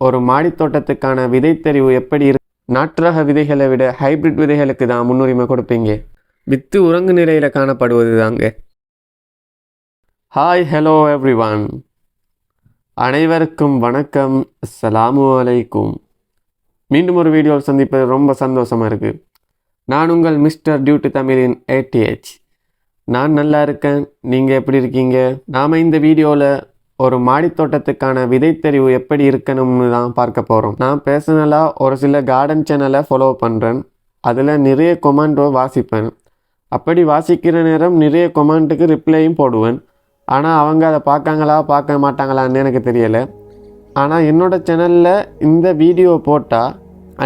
ஒரு மாடித்தோட்டத்துக்கான விதை தெரிவு எப்படி இருக்கு? நாட்டு ரக விதைகளை விட ஹைபிரிட் விதைகளுக்கு தான் முன்னுரிமை கொடுப்பீங்க. வித்து உறங்கு நிலையில் காணப்படுவது தாங்க. ஹாய் ஹலோ எவ்ரிவான், அனைவருக்கும் வணக்கம், அஸ்ஸலாமு அலைக்கும். மீண்டும் ஒரு வீடியோவில் சந்திப்பது ரொம்ப சந்தோஷமாக இருக்குது. நான் உங்கள் மிஸ்டர் டியூட்டி தமிழின் ATH. நான் நல்லா இருக்கேன், நீங்கள் எப்படி இருக்கீங்க? நாம் இந்த வீடியோவில் ஒரு மாடித்தோட்டத்துக்கான விதை தெரிவு எப்படி இருக்கணும்னு தான் பார்க்க போகிறோம். நான் பர்சனலாக ஒரு சில கார்டன் சேனலை ஃபாலோ பண்ணுறேன். அதில் நிறைய கொமெண்ட்டோ வாசிப்பேன். அப்படி வாசிக்கிற நேரம் நிறைய கொமெண்ட்டுக்கு ரிப்ளையும் போடுவேன். ஆனால் அவங்க அதை பார்க்காங்களா பார்க்க மாட்டாங்களான்னு எனக்கு தெரியலை. ஆனால் என்னோடய சேனலில் இந்த வீடியோ போட்டால்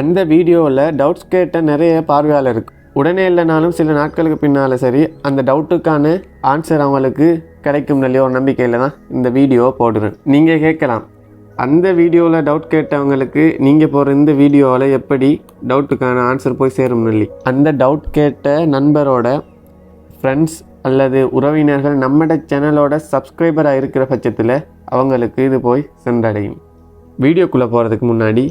அந்த வீடியோவில் டவுட்ஸ் கேட்ட நிறைய பார்வையாளர் இருக்குது. உடனே இல்லைனாலும் சில நாட்களுக்கு பின்னால் சரி அந்த டவுட்டுக்கான ஆன்சர் அவங்களுக்கு கிடைக்கும் நல்ல ஒரு நம்பிக்கையில் தான் இந்த வீடியோ போடுறேன். நீங்கள் கேட்கலாம், அந்த வீடியோவில் டவுட் கேட்டவங்களுக்கு நீங்கள் போகிற இந்த வீடியோவில் எப்படி டவுட்டுக்கான ஆன்சர் போய் சேரும் நல்லி? அந்த டவுட் கேட்ட நண்பரோட ஃப்ரெண்ட்ஸ் அல்லது உறவினர்கள் நம்மளோட சேனலோட சப்ஸ்கிரைபராக இருக்கிற பட்சத்தில் அவங்களுக்கு இது போய் சென்றடையும். வீடியோக்குள்ளே போகிறதுக்கு முன்னாடி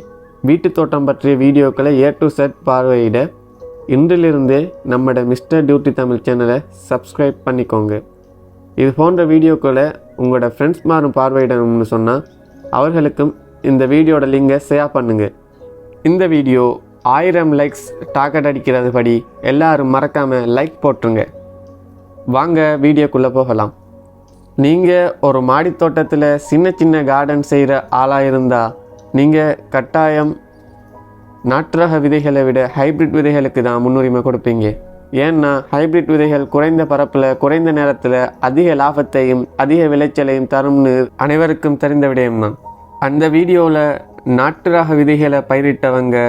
வீட்டு தோட்டம் பற்றிய வீடியோக்களை A to Z பார்வையிட இன்றிலிருந்தே நம்மளோட மிஸ்டர் டியூட்டி தமிழ் சேனலை சப்ஸ்கிரைப் பண்ணிக்கோங்க. இது போன்ற வீடியோக்களை உங்களோட ஃப்ரெண்ட்ஸ் மாரும் பார்வையிடணும்னு சொன்னால் அவர்களுக்கும் இந்த வீடியோட லிங்கை ஷேர் பண்ணுங்கள். இந்த வீடியோ 1000 லைக்ஸ் டார்கெட் அடிக்கிறது படி எல்லாரும் மறக்காமல் லைக் போட்டுருங்க. வாங்க வீடியோக்குள்ளே போகலாம். நீங்கள் ஒரு மாடித்தோட்டத்தில் சின்ன சின்ன கார்டன் செய்கிற ஆளாக இருந்தால் நீங்கள் கட்டாயம் நாட்டு ரக விதைகளை விட ஹைபிரிட் விதைகளுக்கு தான் முன்னுரிமை கொடுப்பீங்க. ஏன்னா ஹைபிரிட் விதைகள் குறைந்த பரப்பில் குறைந்த நேரத்தில் அதிக லாபத்தையும் அதிக விளைச்சலையும் தரும்னு அனைவருக்கும் தெரிந்த விடயம்தான். அந்த வீடியோவில் நாட்டு ரக விதைகளை பயிரிட்டவங்க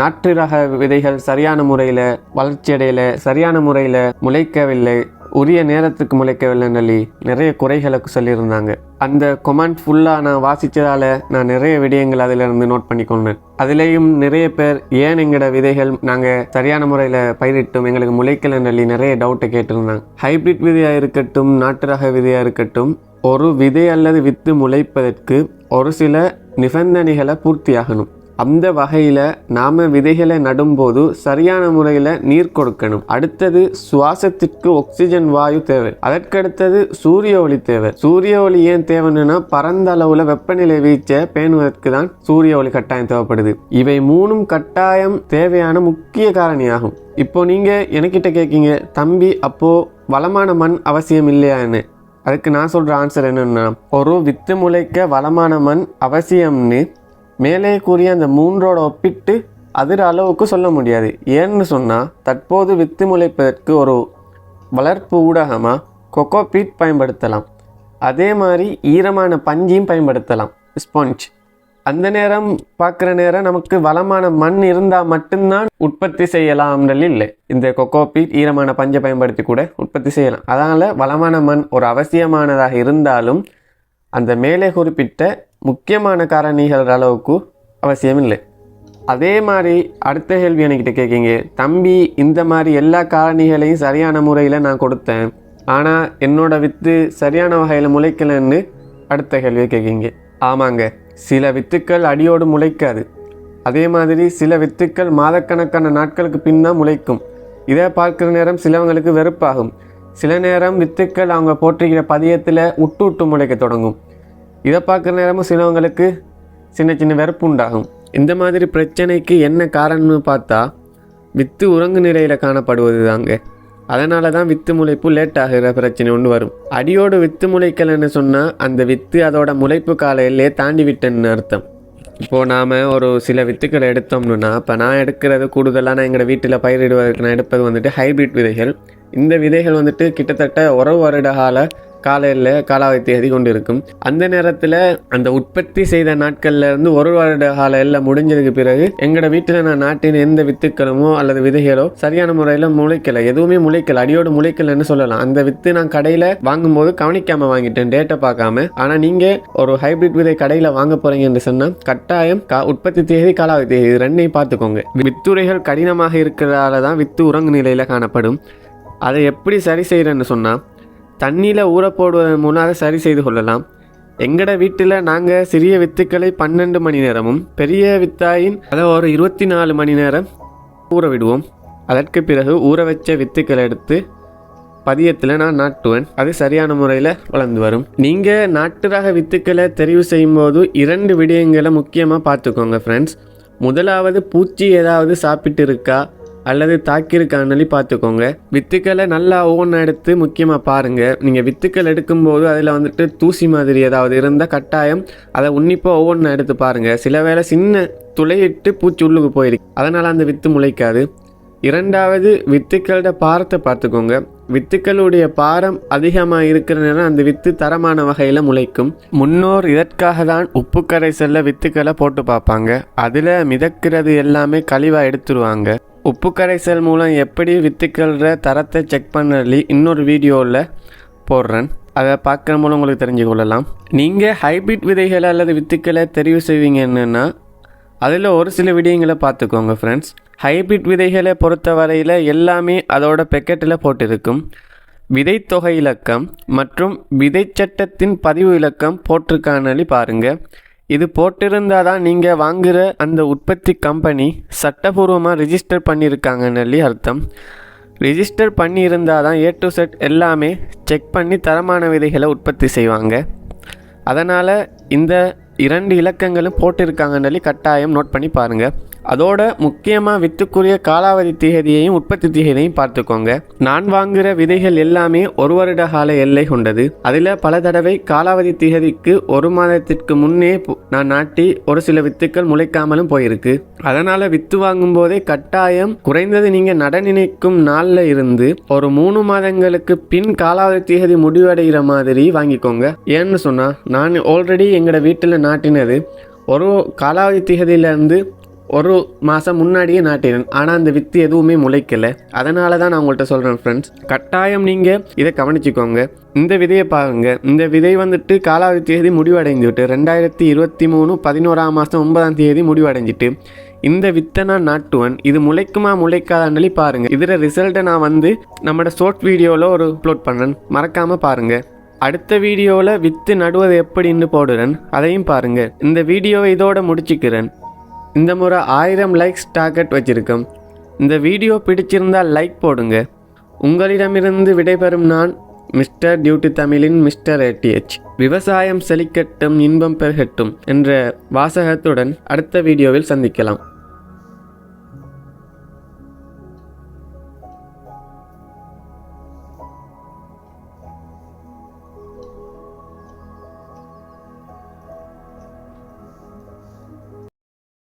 நாட்டு ரக விதைகள் சரியான முறையில் வளர்ச்சி அடையலை, சரியான முறையில் முளைக்கவில்லை, உரிய நேரத்துக்கு முளைக்கவில்லைன்னு நிறைய குறைகளை சொல்லியிருந்தாங்க. அந்த கொமெண்ட் ஃபுல்லாக நான் வாசித்ததால் நான் நிறைய விடயங்கள் அதிலிருந்து நோட் பண்ணிக்கொண்டேன். அதுலேயும் நிறைய பேர் ஏன் எங்களோட விதைகள் நாங்கள் சரியான முறையில் பயிரிட்டும் எங்களுக்கு முளைக்கலைன்னு நிறைய டவுட்டை கேட்டிருந்தாங்க. ஹைபிரிட் விதையாக இருக்கட்டும் நாட்டு ரக விதையாக இருக்கட்டும், ஒரு விதை அல்லது வித்து முளைப்பதற்கு ஒரு சில நிபந்தனைகளை பூர்த்தியாகணும். அந்த வகையில் நாம் விதைகளை நடும்போது சரியான முறையில் நீர் கொடுக்கணும். அடுத்தது சுவாசத்திற்கு ஆக்சிஜன் வாயு தேவை. அதற்கடுத்தது சூரிய ஒளி தேவை. சூரிய ஒளி ஏன் தேவைன்னா பரந்த அளவில் வெப்பநிலை வீழ்ச்சியை பேணுவதற்கு தான் சூரிய ஒளி கட்டாயம் தேவைப்படுது. இவை மூணும் கட்டாயம் தேவையான முக்கிய காரணியாகும். இப்போ நீங்கள் எனக்கிட்ட கேட்கீங்க, தம்பி அப்போ வளமான மண் அவசியம் இல்லையான்னு? அதுக்கு நான் சொல்கிற ஆன்சர் என்னன்னா, ஒரு வித்து முளைக்க வளமான மண் அவசியம்னு மேலே கூறிய அந்த மூன்றோட ஒப்பிட்டு அதிர அளவுக்கு சொல்ல முடியாது. ஏன்னு சொன்னால் தற்போது வித்து முளைப்பதற்கு ஒரு வளர்ப்பு ஊடகமாக கொக்கோபீட் பயன்படுத்தலாம். அதே மாதிரி ஈரமான பஞ்சியும் பயன்படுத்தலாம், ஸ்பாஞ்ச். அந்த நேரம் பார்க்குற நேரம் நமக்கு வளமான மண் இருந்தால் மட்டும்தான் உற்பத்தி செய்யலாம்ன்றது இல்லை. இந்த கொக்கோபீட் ஈரமான பஞ்சை பயன்படுத்தி கூட உற்பத்தி செய்யலாம். அதனால் வளமான மண் ஒரு அவசியமானதாக இருந்தாலும் அந்த மேலே குறிப்பிட்ட முக்கியமான காரணிகள் அளவுக்கு அவசியம் இல்லை. அதே மாதிரி அடுத்த கேள்வி என்கிட்ட கேட்குங்க, தம்பி இந்த மாதிரி எல்லா காரணிகளையும் சரியான முறையில் நான் கொடுத்தேன், ஆனால் என்னோட வித்து சரியான வகையில் முளைக்கலன்னு அடுத்த கேள்வியை கேட்குங்க. ஆமாங்க, சில வித்துக்கள் அடியோடு முளைக்காது. அதே மாதிரி சில வித்துக்கள் மாதக்கணக்கான நாட்களுக்கு பின்னால் முளைக்கும். இதை பார்க்குற நேரம் சிலவங்களுக்கு வெறுப்பாகும். சில நேரம் வித்துக்கள் அவங்க போட்டிருக்கிற பதியத்தில் விட்டு முளைக்க தொடங்கும். இதை பார்க்குற நேரமும் சிலவங்களுக்கு சின்ன சின்ன வெறுப்பு உண்டாகும். இந்த மாதிரி பிரச்சனைக்கு என்ன காரணம்னு பார்த்தா வித்து உறங்கு நிலையில் காணப்படுவது தாங்க. அதனால தான் வித்து முளைப்பு லேட் ஆகிற பிரச்சனை ஒன்று வரும். அடியோடு வித்து முளைக்கலன்னு சொன்னால் அந்த வித்து அதோட முளைப்பு காலையிலே தாண்டி விட்டேன்னு அர்த்தம். இப்போது நாம் ஒரு சில வித்துக்களை எடுத்தோம்னா, இப்போ நான் எடுக்கிறது கூடுதலாக நான் எங்களோட வீட்டில் பயிரிடுவதற்கு நான் எடுப்பது வந்துட்டு ஹைபிரிட் விதைகள். இந்த விதைகள் வந்துட்டு கிட்டத்தட்ட ஒரு வருட காலையில் காலாவதி தேதி கொண்டு இருக்கும். அந்த நேரத்தில் அந்த உற்பத்தி செய்த நாட்கள்லேருந்து ஒரு வருட கால எல்லாம் முடிஞ்சதுக்கு பிறகு எங்களோட வீட்டில் நான் நாட்டின் எந்த வித்துக்களுமோ அல்லது விதைகளோ சரியான முறையில் முளைக்கலை, எதுவுமே முளைக்கலை, அடியோடு முளைக்கலைன்னு சொல்லலாம். அந்த வித்து நான் கடையில் வாங்கும்போது கவனிக்காமல் வாங்கிட்டேன், டேட்டை பார்க்காம. ஆனால் நீங்கள் ஒரு ஹைபிரிட் விதை கடையில் வாங்க போகிறீங்கன்னு சொன்னால் கட்டாயம் உற்பத்தி தேதி காலாவதி தேதி ரெண்டையும் பார்த்துக்கோங்க. வித்துரைகள் கடினமாக இருக்கிறதால தான் வித்து உறங்கு நிலையில் காணப்படும். அதை எப்படி சரி செய்கிறேன்னு சொன்னால், தண்ணியில் ஊற போடுவதன் மூலம் அதை சரி செய்து கொள்ளலாம். எங்கட வீட்டில் நாங்கள் சிறிய வித்துக்களை 12 மணி நேரமும் பெரிய வித்தாயின் அதை ஒரு 24 மணி நேரம் ஊற விடுவோம். அதற்கு பிறகு ஊற வச்ச வித்துக்களை எடுத்து பதியத்தில் நான் நாட்டுவேன். அது சரியான முறையில் வளர்ந்து வரும். நீங்கள் நாட்டு ரக வித்துக்களை தெரிவு செய்யும் போது 2 விடயங்களை முக்கியமாக பார்த்துக்கோங்க ஃப்ரெண்ட்ஸ். முதலாவது, பூச்சி ஏதாவது சாப்பிட்டு இருக்கா அல்லது தாக்கியிருக்கான்னு பார்த்துக்கோங்க. வித்துக்களை நல்லா ஒவ்வொன்றா எடுத்து முக்கியமாக பாருங்கள். நீங்கள் வித்துக்கள் எடுக்கும்போது அதில் வந்துட்டு தூசி மாதிரி ஏதாவது இருந்தால் கட்டாயம் அதை உன்னிப்பாக ஒவ்வொன்றா எடுத்து பாருங்கள். சில வேளை சின்ன துளையிட்டு பூச்சி உள்ளுக்கு போயிருக்கு, அதனால் அந்த வித்து முளைக்காது. இரண்டாவது, வித்துக்களோட பாரத்தை பார்த்துக்கோங்க. வித்துக்களுடைய பாரம் அதிகமாக இருக்கிற நேரம் அந்த வித்து தரமான வகையில் முளைக்கும். முன்னோர் இதற்காக தான் உப்பு கரைசல்ல வித்துக்களை போட்டு பார்ப்பாங்க. அதில் மிதக்கிறது எல்லாமே கழிவாக எடுத்துருவாங்க. உப்பு கரைசல் மூலம் எப்படி வித்துக்கள தரத்தை செக் பண்ணி இன்னொரு வீடியோவில் போடுறேன். அதை பார்க்குற மூலம் உங்களுக்கு தெரிஞ்சு கொள்ளலாம். நீங்கள் ஹைபிரிட் விதைகளை அல்லது வித்துக்களை தெரிவு செய்வீங்க என்னென்னா அதில் ஒரு சில விடயங்களை பார்த்துக்கோங்க ஃப்ரெண்ட்ஸ். ஹைபிரிட் விதைகளை பொறுத்த வரையில் எல்லாமே அதோட பெக்கெட்டில் போட்டிருக்கும். விதை தொகை இலக்கம் மற்றும் விதை சட்டத்தின் பதிவு இலக்கம் போட்டிருக்கானு பாருங்கள். இது போட்டிருந்தால் தான் நீங்கள் வாங்குகிற அந்த உற்பத்தி கம்பெனி சட்டபூர்வமாக ரிஜிஸ்டர் பண்ணியிருக்காங்கன்னு அர்த்தம். ரிஜிஸ்டர் பண்ணியிருந்தால் தான் A to Z எல்லாமே செக் பண்ணி தரமான விதைகளை உற்பத்தி செய்வாங்க. அதனால் இந்த 2 இலக்கங்களும் போட்டிருக்காங்கன்னு கட்டாயம் நோட் பண்ணி பாருங்கள். அதோட முக்கியமாக வித்துக்குரிய காலாவதி தேதியையும் உற்பத்தி தேதியையும் பார்த்துக்கோங்க. நான் வாங்குகிற விதைகள் எல்லாமே 1 வருட கால எல்லை கொண்டது. அதில் பல தடவை காலாவதி தேதிக்கு 1 மாதத்திற்கு முன்னே நான் நாட்டி ஒரு சில வித்துக்கள் முளைக்காமலும் போயிருக்கு. அதனால் வித்து வாங்கும் போதே கட்டாயம் குறைந்தது நீங்கள் நட நினைக்கும் நாளில் இருந்து ஒரு 3 மாதங்களுக்கு பின் காலாவதி தேதி முடிவடைகிற மாதிரி வாங்கிக்கோங்க. ஏன்னு சொன்னால் நான் ஆல்ரெடி எங்களோட வீட்டில் நாட்டினது ஒரு காலாவதி தேதியிலேருந்து 1 மாதம் முன்னாடியே நாட்டினேன். ஆனால் அந்த வித்து எதுவுமே முளைக்கலை. அதனால தான் நான் உங்கள்கிட்ட சொல்கிறேன் ஃப்ரெண்ட்ஸ், கட்டாயம் நீங்கள் இதை கவனிச்சிக்கோங்க. இந்த விதையை பாருங்கள். இந்த விதை வந்துட்டு காலாவதி தேதி முடிவடைஞ்சிட்டு 2023 11ஆம் மாதம் 9ஆம் தேதி முடிவடைஞ்சிட்டு இந்த வித்தை நான் நாட்டுவேன். இது முளைக்குமா முளைக்காதான்னு பாருங்கள். இதில் ரிசல்ட்டை நான் நம்மளோட ஷார்ட் வீடியோவில் ஒரு அப்லோட் பண்ணுறேன், மறக்காமல் பாருங்கள். அடுத்த வீடியோவில் வித்து நடுவது எப்படின்னு போடுறேன், அதையும் பாருங்கள். இந்த வீடியோவை இதோட முடிச்சுக்கிறேன். இந்த முறை 1000 லைக்ஸ் டார்கெட் வச்சுருக்கோம். இந்த வீடியோ பிடிச்சிருந்தால் லைக் போடுங்க. உங்களிடமிருந்து விடைபெறும் நான் மிஸ்டர் டியூட்டி தமிழின் மிஸ்டர் ATH. விவசாயம் செழிக்கட்டும், இன்பம் பெருகட்டும் என்ற வாசகத்துடன் அடுத்த வீடியோவில் சந்திக்கலாம்.